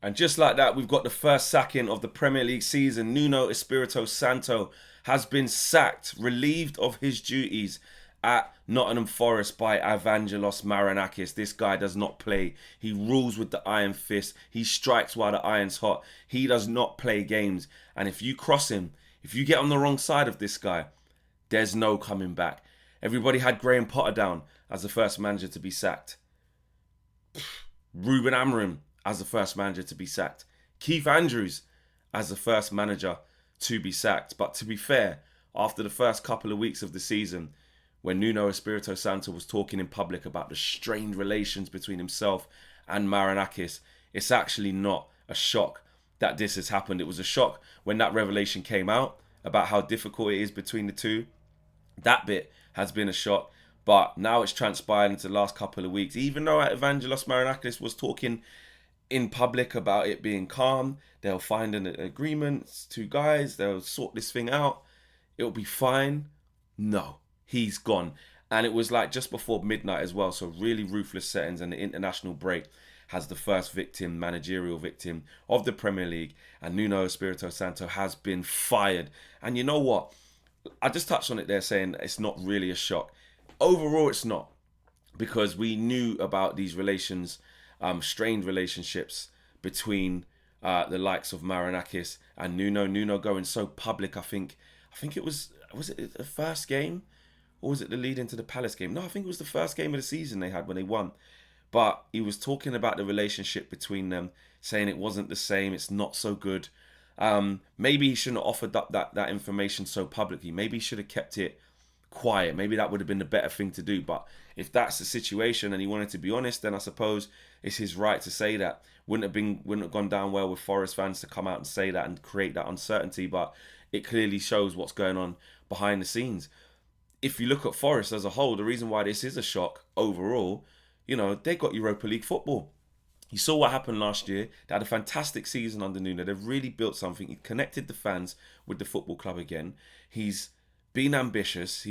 And just like that, we've got the first sacking of the Premier League season. Nuno Espirito Santo has been sacked, relieved of his duties at Nottingham Forest by Evangelos Marinakis. This guy does not play. He rules with the iron fist. He strikes while the iron's hot. He does not play games. And if you cross him, if you get on the wrong side of this guy, there's no coming back. Everybody had Graham Potter down as the first manager to be sacked. Ruben Amorim as the first manager to be sacked. Keith Andrews as the first manager to be sacked. But to be fair, after the first couple of weeks of the season, when Nuno Espirito Santo was talking in public about the strained relations between himself and Marinakis, it's actually not a shock that this has happened. It was a shock when that revelation came out about how difficult it is between the two. That bit has been a shock. But now it's transpired into the last couple of weeks. Even though Evangelos Marinakis was talking in public about it being calm, they'll find an agreement, two guys, they'll sort this thing out, it'll be fine. No, he's gone. And it was like just before midnight as well. So really ruthless settings, and the international break has the first victim, managerial victim of the Premier League. And Nuno Espirito Santo has been fired. And you know what? I just touched on it there saying it's not really a shock. Overall, it's not, because we knew about these relations, strained relationships between the likes of Marinakis and Nuno. Nuno going so public. I think it was it the first game, or was it the lead into the Palace game? No, I think it was the first game of the season they had when they won. But he was talking about the relationship between them, saying it wasn't the same. It's not so good. Maybe he shouldn't have offered up that information so publicly. Maybe he should have kept it quiet. Maybe that would have been the better thing to do. But if that's the situation and he wanted to be honest, then I suppose it's his right to say that. Wouldn't have gone down well with Forest fans to come out and say that and create that uncertainty, but it clearly shows what's going on behind the scenes. If you look at Forest as a whole, the reason why this is a shock overall, they got Europa League football. You saw what happened last year. They had a fantastic season under Nuno. They've really built something. He connected the fans with the football club again. He's been ambitious.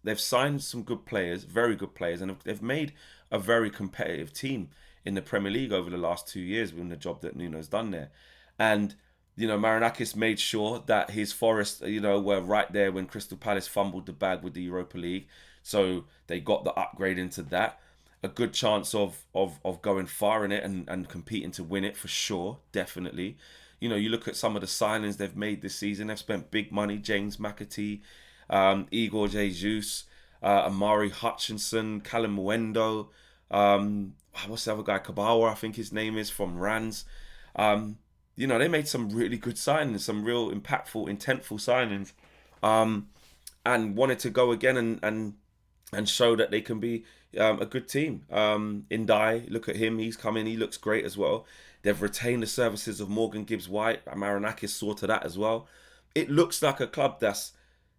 They've signed some good players, very good players, and they've made a very competitive team in the Premier League over the last 2 years with the job that Nuno's done there. And Marinakis made sure that his Forest, were right there when Crystal Palace fumbled the bag with the Europa League. So they got the upgrade into that. A good chance of going far in it and competing to win it for sure, definitely. You look at some of the signings they've made this season. They've spent big money. James McAtee, Igor Jesus, Amari Hutchinson, Callum Mwendo, what's the other guy? Kabawa, I think his name is, from Rans. They made some really good signings, some real impactful, intentful signings, and wanted to go again and show that they can be a good team. Indai, look at him, he's come in, he looks great as well. They've retained the services of Morgan Gibbs-White. Marinakis saw to that as well. It looks like a club that's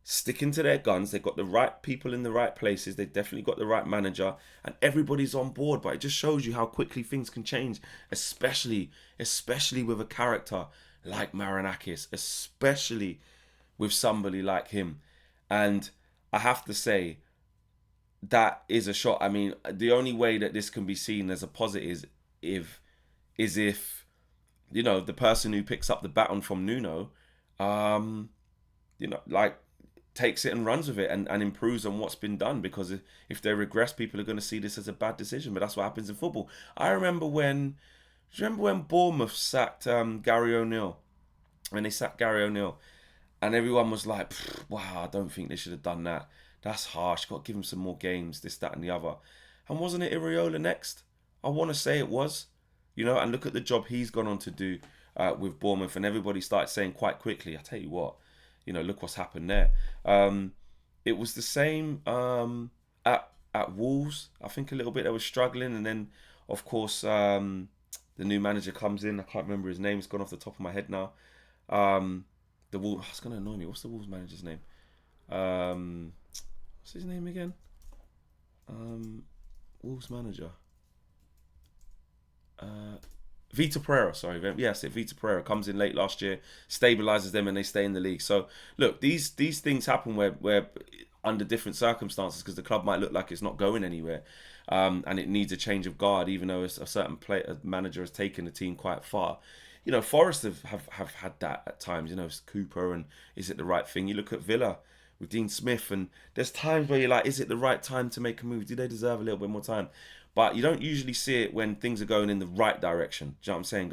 sticking to their guns. They've got the right people in the right places. They've definitely got the right manager, and everybody's on board. But it just shows you how quickly things can change, especially with a character like Marinakis, especially with somebody like him. And I have to say, that is a shot. I mean, the only way that this can be seen as a positive is if the person who picks up the baton from Nuno, takes it and runs with it and improves on what's been done. Because if they regress, people are going to see this as a bad decision. But that's what happens in football. I remember when Bournemouth sacked Gary O'Neill, when they sacked Gary O'Neill, and everyone was like, wow, I don't think they should have done that. That's harsh. Got to give him some more games, this, that, and the other. And wasn't it Iriola next? I want to say it was. And look at the job he's gone on to do with Bournemouth. And everybody started saying quite quickly, I tell you what, look what's happened there. It was the same at Wolves. I think a little bit they were struggling. And then, of course, the new manager comes in. I can't remember his name. It's gone off the top of my head now. The Wolves, it's going to annoy me. What's the Wolves manager's name? What's his name again? Wolves manager. Vita Pereira, sorry. Yes, Vita Pereira comes in late last year, stabilises them, and they stay in the league. So, look, these things happen where under different circumstances, because the club might look like it's not going anywhere. and it needs a change of guard, even though a certain a manager has taken the team quite far. You know, Forest have had that at times. You know, it's Cooper, and is it the right thing? You look at Villa with Dean Smith, and there's times where you're like, is it the right time to make a move? Do they deserve a little bit more time? But you don't usually see it when things are going in the right direction. Do you know what I'm saying?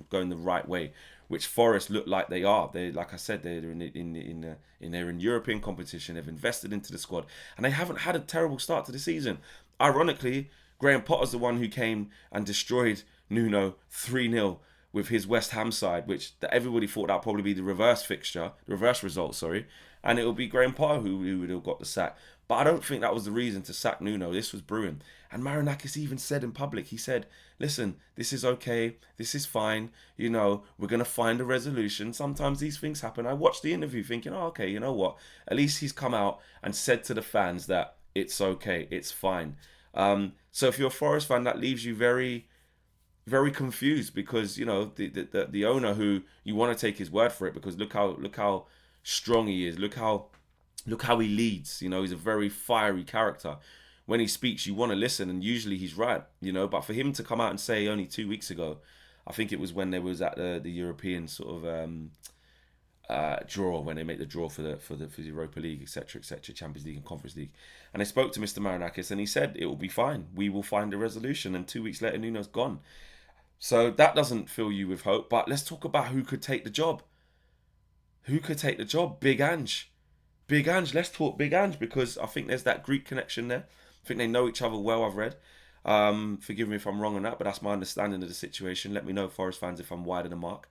Going the right way, which Forest look like they are. They, like I said, they're in European competition. They've invested into the squad, and they haven't had a terrible start to the season. Ironically, Graham Potter's the one who came and destroyed Nuno 3-0 with his West Ham side, which everybody thought that would probably be the reverse result, sorry, and it would be Graham Potter who would have got the sack. But I don't think that was the reason to sack Nuno. This was brewing. And Marinakis even said in public, he said, listen, this is okay, this is fine, you know, we're going to find a resolution. Sometimes these things happen. I watched the interview thinking, oh, okay, you know what? At least he's come out and said to the fans that it's okay, it's fine. So if you're a Forest fan, that leaves you very, very confused, because, you know, the owner, who you want to take his word for it, because look how strong he is. Look how he leads. You know, he's a very fiery character. When he speaks, you want to listen, and usually he's right. You know, but for him to come out and say only 2 weeks ago, I think it was when they was at the European sort of draw, when they make the draw for the Europa League, etc., Champions League and Conference League, and they spoke to Mr. Marinakis, and he said it will be fine. We will find a resolution. And 2 weeks later, Nuno's gone. So that doesn't fill you with hope. But let's talk about who could take the job. Who could take the job? Big Ange. Big Ange. Let's talk Big Ange, because I think there's that Greek connection there. I think they know each other well, I've read. Forgive me if I'm wrong on that, but that's my understanding of the situation. Let me know, Forest fans, if I'm wide of the mark.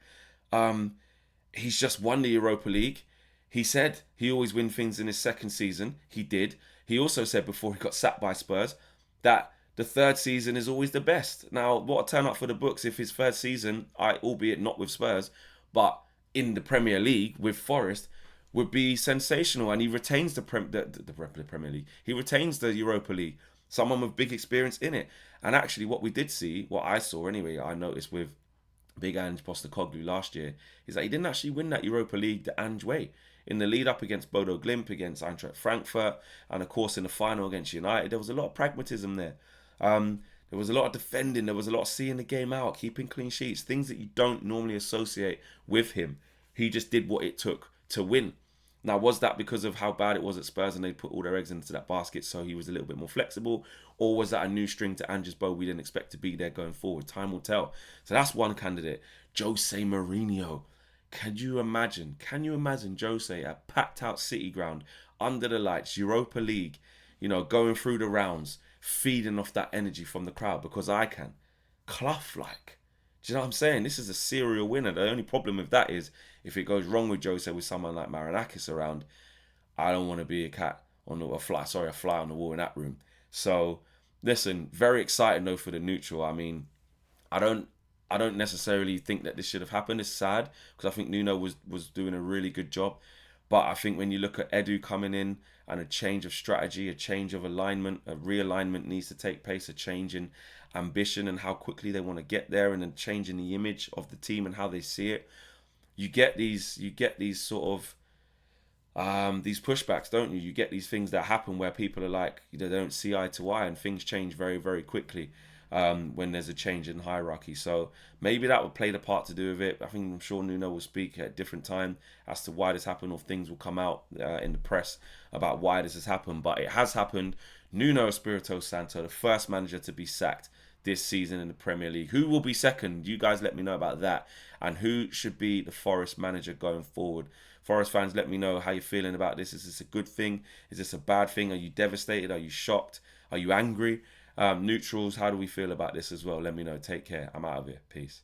He's just won the Europa League. He said he always wins things in his second season. He did. He also said before he got sacked by Spurs that the third season is always the best. Now, what a turn up for the books if his third season, albeit not with Spurs, but in the Premier League with Forest, would be sensational. And he retains the Premier League. He retains the Europa League. Someone with big experience in it. And actually, what we did see, what I saw anyway, I noticed with Big Ange Postecoglu last year, is that he didn't actually win that Europa League the Ange way. In the lead up against Bodo Glimt, against Eintracht Frankfurt, and of course in the final against United, there was a lot of pragmatism there. There was a lot of defending. There was a lot of seeing the game out, keeping clean sheets, things that you don't normally associate with him. He just did what it took to win. Now, was that because of how bad it was at Spurs and they put all their eggs into that basket, so he was a little bit more flexible? Or was that a new string to Ange's bow we didn't expect to be there going forward? Time will tell. So that's one candidate. Jose Mourinho. Can you imagine Jose at packed out City ground, under the lights, Europa League, you know, going through the rounds, feeding off that energy from the crowd? Because I can. Clough-like. Do you know what I'm saying? This is a serial winner. The only problem with that is if it goes wrong with Jose with someone like Marinakis around, I don't want to be a fly on the wall in that room. So listen, very excited though for the neutral. I mean, I don't necessarily think that this should have happened. It's sad because I think Nuno was doing a really good job. But I think when you look at Edu coming in and a change of strategy, a change of alignment, a realignment needs to take place, a change in ambition and how quickly they want to get there, and a change in the image of the team and how they see it. You get these sort of these pushbacks, don't you? You get these things that happen where people are like, you know, they don't see eye to eye, and things change very, very quickly when there's a change in hierarchy. So maybe that would play the part to do with it. I'm sure Nuno will speak at a different time as to why this happened, or things will come out in the press about why this has happened. But it has happened. Nuno Espirito Santo, the first manager to be sacked this season in the Premier League. Who will be second? You guys let me know about that. And who should be the Forest manager going forward? Forest fans, let me know how you're feeling about this. Is this a good thing? Is this a bad thing? Are you devastated? Are you shocked? Are you angry? Neutrals, how do we feel about this as well? Let me know. Take care. I'm out of here. Peace.